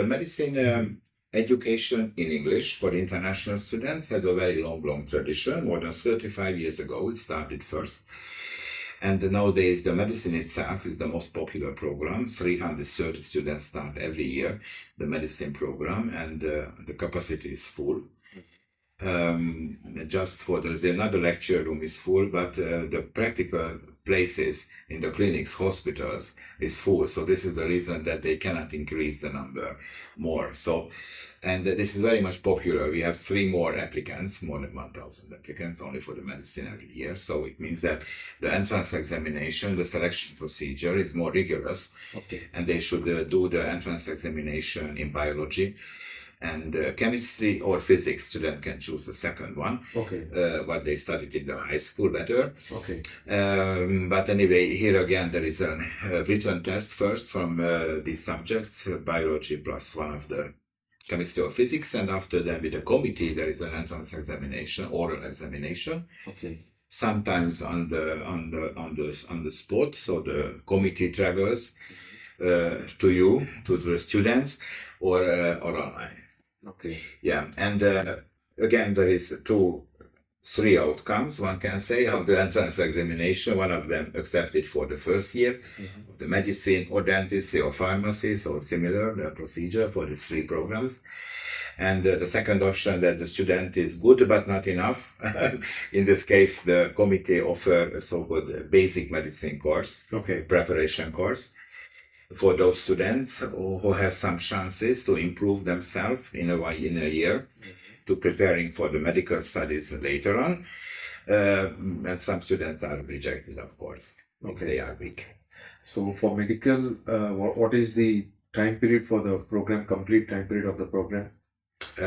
the medicine education in English for international students has a very long tradition. More than 35 years ago, it started first. And nowadays, the medicine itself is the most popular program. 330 students start every year, the medicine program, and the capacity is full. There's another lecture room is full, but the practical places in the clinics, hospitals is full. So this is the reason that they cannot increase the number more. And this is very much popular. We have 3 more applicants, more than 1,000 applicants only for the medicine every year. So it means that the entrance examination, the selection procedure is more rigorous. Okay. And they should do the entrance examination in biology. And chemistry or physics, student can choose the second one. Okay. What they studied in the high school better. Okay. But anyway, here again, there is a written test first from these subjects, biology plus one of the chemistry or physics. And after that, with the committee, there is an entrance examination, oral examination. Okay. Sometimes on the spot. So the committee travels to you, to the students, or online. Okay. Yeah, and again, there is 3 outcomes, one can say, of the entrance examination. One of them accepted for the first year of the medicine or dentistry or pharmacy, so similar the procedure for these 3 programs. And the second option, that the student is good but not enough. In this case, the committee offer a so-called basic medicine course, Okay. preparation course, for those students who has some chances to improve themselves in a year, to preparing for the medical studies later on. And some students are rejected, of course, if they are weak. So for medical, what is the time period for the program, complete time period of the program?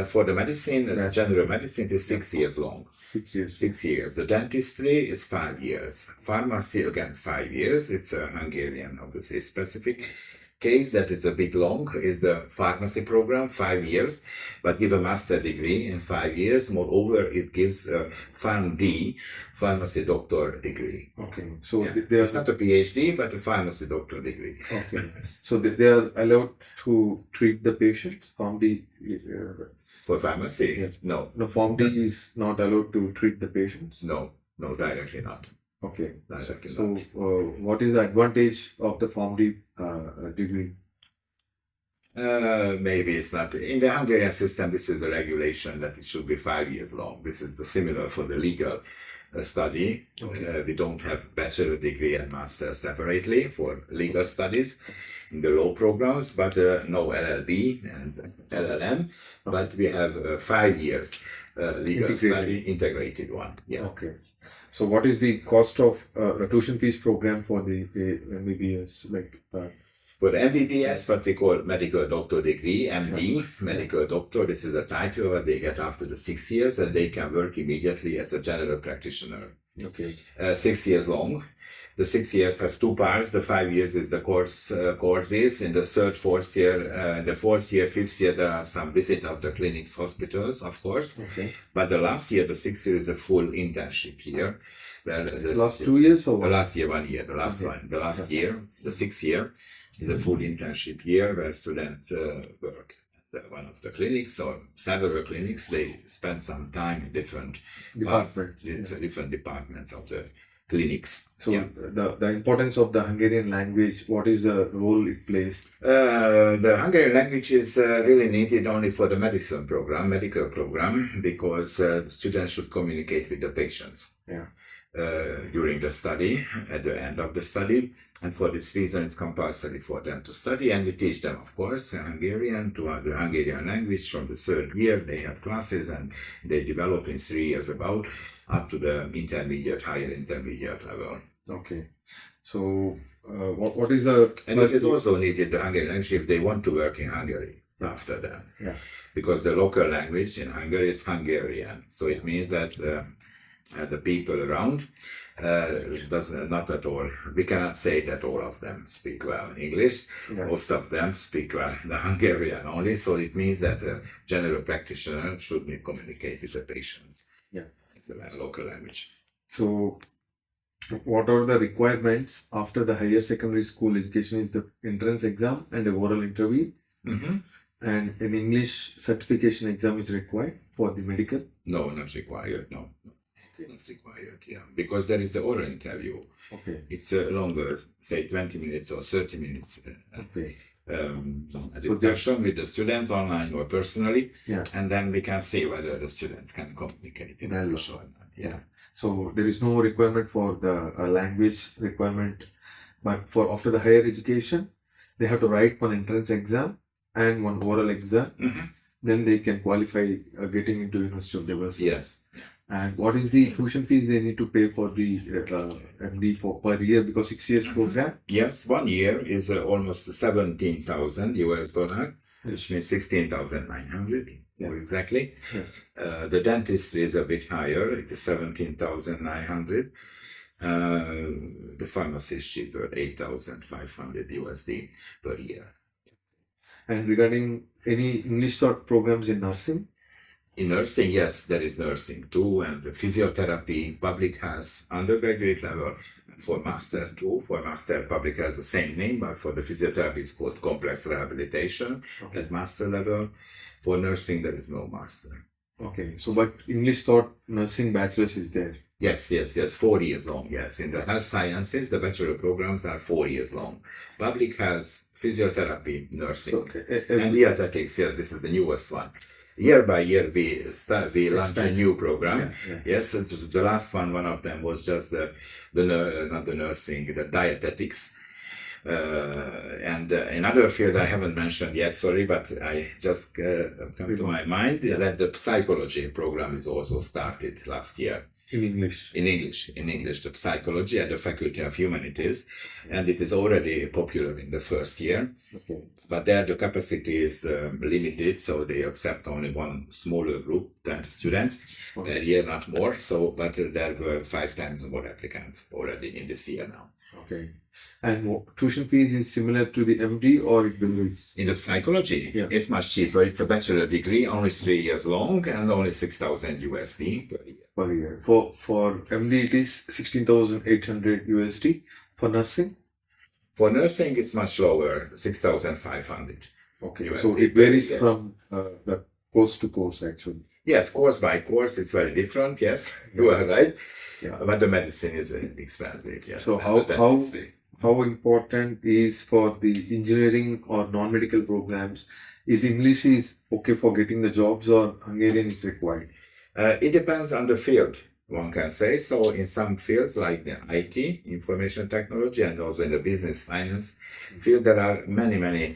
For the medicine, general medicine is 6 years long. 6 years. 6 years. The dentistry is 5 years. Pharmacy, again, 5 years. It's a Hungarian, obviously, specific case that is a bit long, is the pharmacy program, 5 years, but give a master degree in 5 years. Moreover, it gives a PharmD, pharmacy doctor degree. Okay. So Yeah. It's not a PhD, but a pharmacy doctor degree. Okay. So they are allowed to treat the patient? PharmD? For pharmacy? Yes. No. No, PharmD is not allowed to treat the patients? No, directly not. Okay. Directly So not. what is the advantage of the PharmD degree? Maybe it's not. In the Hungarian system, this is a regulation that it should be 5 years long. This is the similar for the legal study. Okay. We don't have bachelor degree and master separately for legal studies in the law programs, but no LLB and LLM. But we have 5 years legal study, integrated one. Yeah. Okay. So what is the cost of a tuition fees program for the MBBS? For the MBBS, what we call medical doctor degree, MD, medical doctor, this is the title that they get after the 6 years, and they can work immediately as a general practitioner. Okay. 6 years long. The 6 years has 2 parts. The 5 years is the courses. In the 3rd, 4th year, the 4th year, 5th year, there are some visit of the clinics, hospitals, of course. Okay. But the last year, the 6th year, is a full internship year. Last 2 years or what? The last year, 1 year. The last one. The last year, the 6th year, is a full internship year where students work at one of the clinics or several clinics. They spend some time in different different departments of the clinics. So the importance of the Hungarian language, what is the role it plays? The Hungarian language is really needed only for the medical program, because the students should communicate with the patients. Yeah. During the study, at the end of the study. And for this reason, it's compulsory for them to study. And we teach them, of course, Hungarian, to the Hungarian language from the 3rd year. They have classes and they develop in 3 years about up to the higher intermediate level. Okay. So what is the... And it is also needed, the Hungarian language, if they want to work in Hungary after that. Yeah. Because the local language in Hungary is Hungarian. So it means that the people around not at all. We cannot say that all of them speak well English. Yeah. Most of them speak well the Hungarian only. So it means that a general practitioner should communicate with the patients. Yeah. The local language. So what are the requirements after the higher secondary school education? Is the entrance exam and a oral interview. Mm-hmm. And an English certification exam is required for the medical? No, not required. No, not required. Yeah, because there is the oral interview. Okay. It's longer, say 20 minutes or 30 minutes. Okay. Discussion with the students online or personally, Yeah. and then we can see whether the students can communicate in English or not. Yeah. So there is no requirement for the language requirement, but for after the higher education, they have to write one entrance exam and one oral exam. Then they can qualify getting into University of Diversity. Yes. And what is the tuition fees they need to pay for the MD for per year, because 6 years program? Yes, 1 year is almost $17,000, which means 16,900. Yeah. Exactly. Yes. The dentist is a bit higher. It is 17,900. The pharmacy is cheaper, $8,500 per year. And regarding any English taught programs in nursing? In nursing, yes, there is nursing too, and physiotherapy, public has undergraduate level, and for master too. For master, public has the same name, but for the physiotherapy it's called complex rehabilitation at master level. For nursing, there is no master. Okay, so but English taught nursing bachelor's is there? Yes, 4 years long, yes. In the health sciences, the bachelor programs are 4 years long. Public has physiotherapy, nursing, and dietetics, yes, this is the newest one. Year by year, we launch a new program. Yes, and the last one of them was just not the nursing, the dietetics. And another field I haven't mentioned yet, sorry, but I just come to my mind that the psychology program is also started last year. In English? In English, the psychology at the Faculty of Humanities, and it is already popular in the first year. Okay. But there the capacity is limited, so they accept only one smaller group, 10 students per year, not more. So, but there were 5 times more applicants already in this year now. Okay. And tuition fees is similar to the MD, or it will be? In the psychology, it's much cheaper. It's a bachelor degree, only 3 years long, and only $6,000 per year. For MD it is $16,800. For nursing? For nursing, it's much lower, 6,500. Okay, so it varies from the course to course actually. Yes, course by course, it's very different. Yes, you are right. Yeah. But the medicine is expensive. Yeah. So how important is for the engineering or non-medical programs? Is English is okay for getting the jobs, or Hungarian is required? It depends on the field, one can say. So in some fields like the IT, information technology, and also in the business finance field, there are many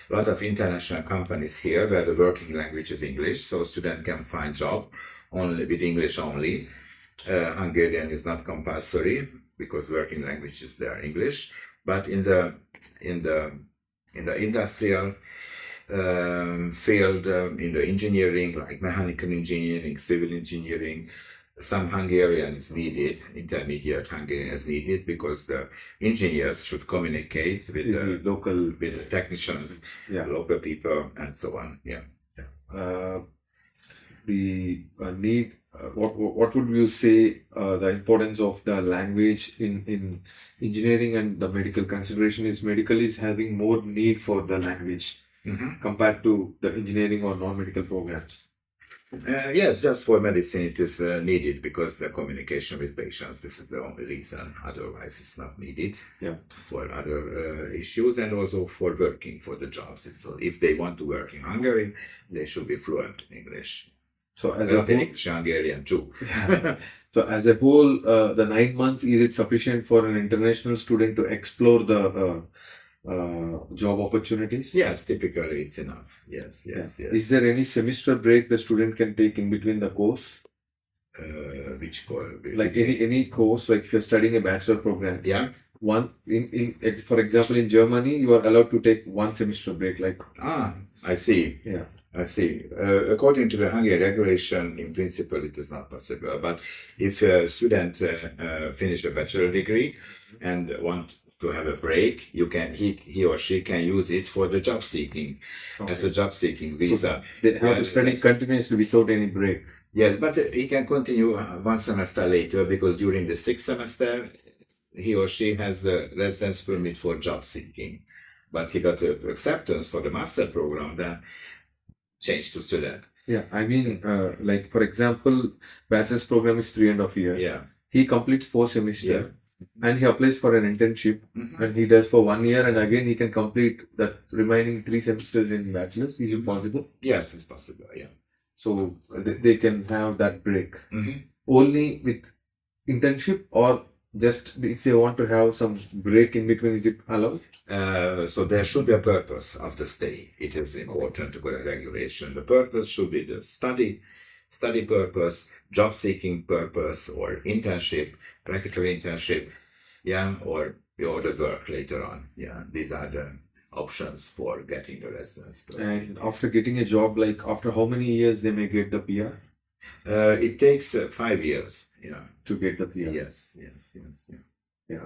lot of international companies here where the working language is English, so student can find job only with English only. Hungarian is not compulsory because working language is there English, but in the industrial field, in the engineering, like mechanical engineering, civil engineering, some Hungarian is needed, intermediate Hungarian is needed, because the engineers should communicate with the local, with the technicians, local people, and so on. The need. What would you say the importance of the language in engineering and the medical? Consideration is medical is having more need for the language compared to the engineering or non-medical programs. Yes, just for medicine it is needed, because the communication with patients, this is the only reason. Otherwise it's not needed for other issues, and also for working for the jobs. So if they want to work in Hungary, they should be fluent in English. So as a whole, Hungarian too. So as a whole, the 9 months, is it sufficient for an international student to explore the job opportunities? Yes, typically it's enough. Yes. Is there any semester break the student can take in between the course? Which course? Like any course, like if you're studying a bachelor program. Yeah. One for example, in Germany, you are allowed to take 1 semester break. Like I see. Yeah. I see. According to the Hungary regulation, in principle, it is not possible. But if a student finish a bachelor degree and want to have a break, he or she can use it for the job seeking, as a job seeking visa. So they have to study continuously without any break. Yes, but he can continue 1 semester later, because during the 6th semester, he or she has the residence permit for job seeking. but he got acceptance for the master program, then changed to student. Yeah, I mean, like for example, bachelor's program is 3.5 years. Yeah. He completes 4 semesters. Yeah. And he applies for an internship, and he does for 1 year, and again he can complete that remaining 3 semesters in bachelor's. Is it possible? Yes, it's possible. Yeah. So they can have that break Mm-hmm. only with internship, or just if they want to have some break in between, is it allowed? So there should be a purpose of the stay. It is important to get a regulation. The purpose should be the study purpose, job seeking purpose, or internship, practical internship, yeah, or the work later on. Yeah, these are the options for getting the residence permit. And after getting a job, like after how many years they may get the PR? It takes 5 years. Yeah, to get the PR. Yes. Yeah.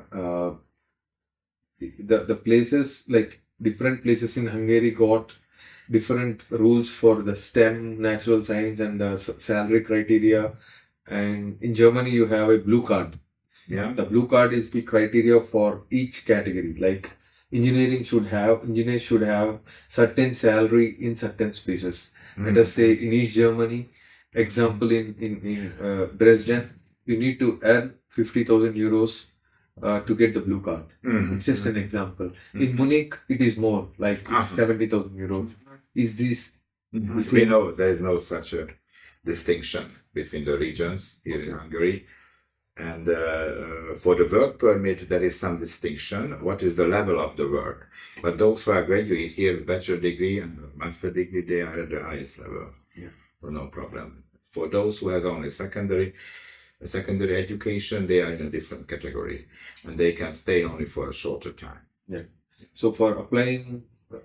The places, like different places in Hungary got different rules for the STEM, natural science, and the salary criteria. And in Germany, you have a blue card. Yeah. The blue card is the criteria for each category. Like engineers should have certain salary in certain spaces. Let us say in East Germany, example in Dresden, you need to earn 50,000 euros to get the blue card. It's just an example. In Munich, it is more, like 70,000 euros. Is this? We know there is no such a distinction between the regions here in Hungary. And for the work permit, there is some distinction. What is the level of the work? But those who are graduate here, bachelor degree and master degree, they are at the highest level. Yeah. So no problem. For those who has only secondary education, they are in a different category, and they can stay only for a shorter time. Yeah. So for applying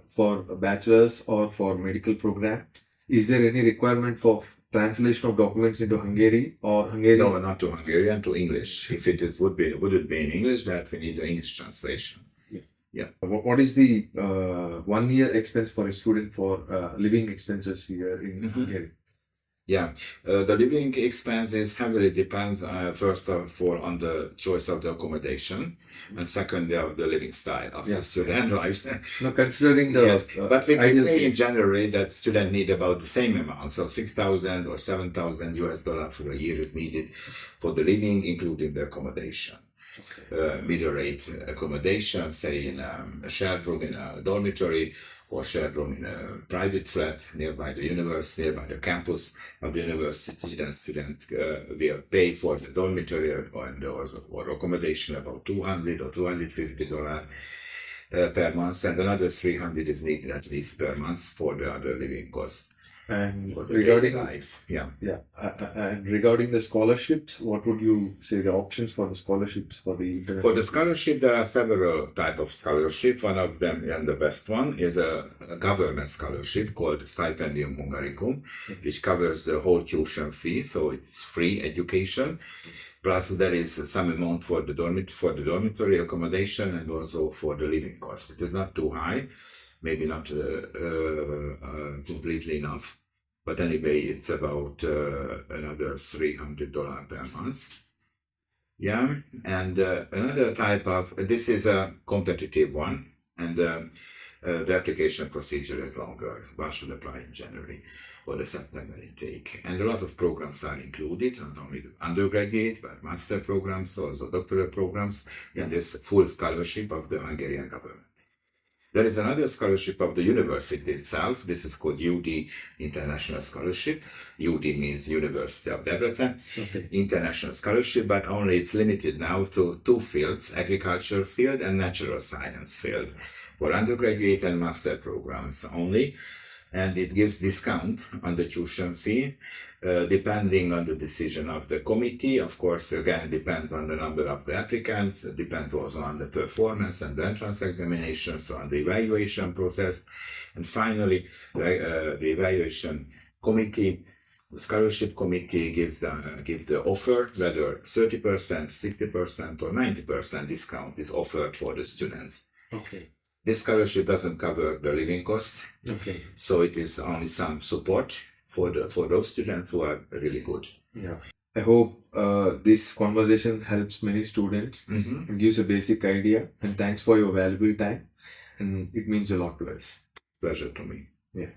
for a bachelor's or for medical program, is there any requirement for translation of documents into Hungary or Hungarian? No, not to Hungarian, to English. If it is would it be in English, that we need the English translation. Yeah. What is the 1 year expense for a student for living expenses here in Hungary? Yeah, the living expenses heavily depends first of all on the choice of the accommodation, and secondly of the living style of the student life. Now, considering the but we say in general that students need about the same amount, so 6,000 or 7,000 US dollar for a year is needed for the living, including the accommodation. Middle rate accommodation, say in a shared room in a dormitory, or shared room in a private flat nearby the university, nearby the campus of the university. Then student will pay for the dormitory or accommodation about $200 or $250 per month, and another 300 is needed at least per month for the other living costs. And regarding life, and regarding the scholarships, what would you say the options for the scholarships for the international? For the scholarship, there are several types of scholarship. One of them, and the best one, is a government scholarship called Stipendium Hungaricum, which covers the whole tuition fee, so it's free education. Plus, there is some amount for the dormitory accommodation and also for the living cost. It is not too high, maybe not completely enough, but anyway, it's about another $300 per month. Yeah, and another type of, this is a competitive one, and the application procedure is longer. One should apply in January or the September intake. And a lot of programs are included, not only the undergraduate, but master programs, also doctoral programs, and this full scholarship of the Hungarian government. There is another scholarship of the university itself. This is called UD International Scholarship. UD means University of Debrecen. International Scholarship, but only it's limited now to 2 fields, agriculture field and natural science field, for undergraduate and master programs only. And it gives discount on the tuition fee, depending on the decision of the committee. Of course, again, it depends on the number of the applicants. It depends also on the performance and the entrance examination, so on the evaluation process. And finally, the evaluation committee, the scholarship committee gives the offer, whether 30%, 60% or 90% discount is offered for the students. This scholarship doesn't cover the living cost, so it is only some support for those students who are really good. Yeah, I hope this conversation helps many students and gives a basic idea. And thanks for your valuable time. and it means a lot to us. Pleasure to me. Yeah.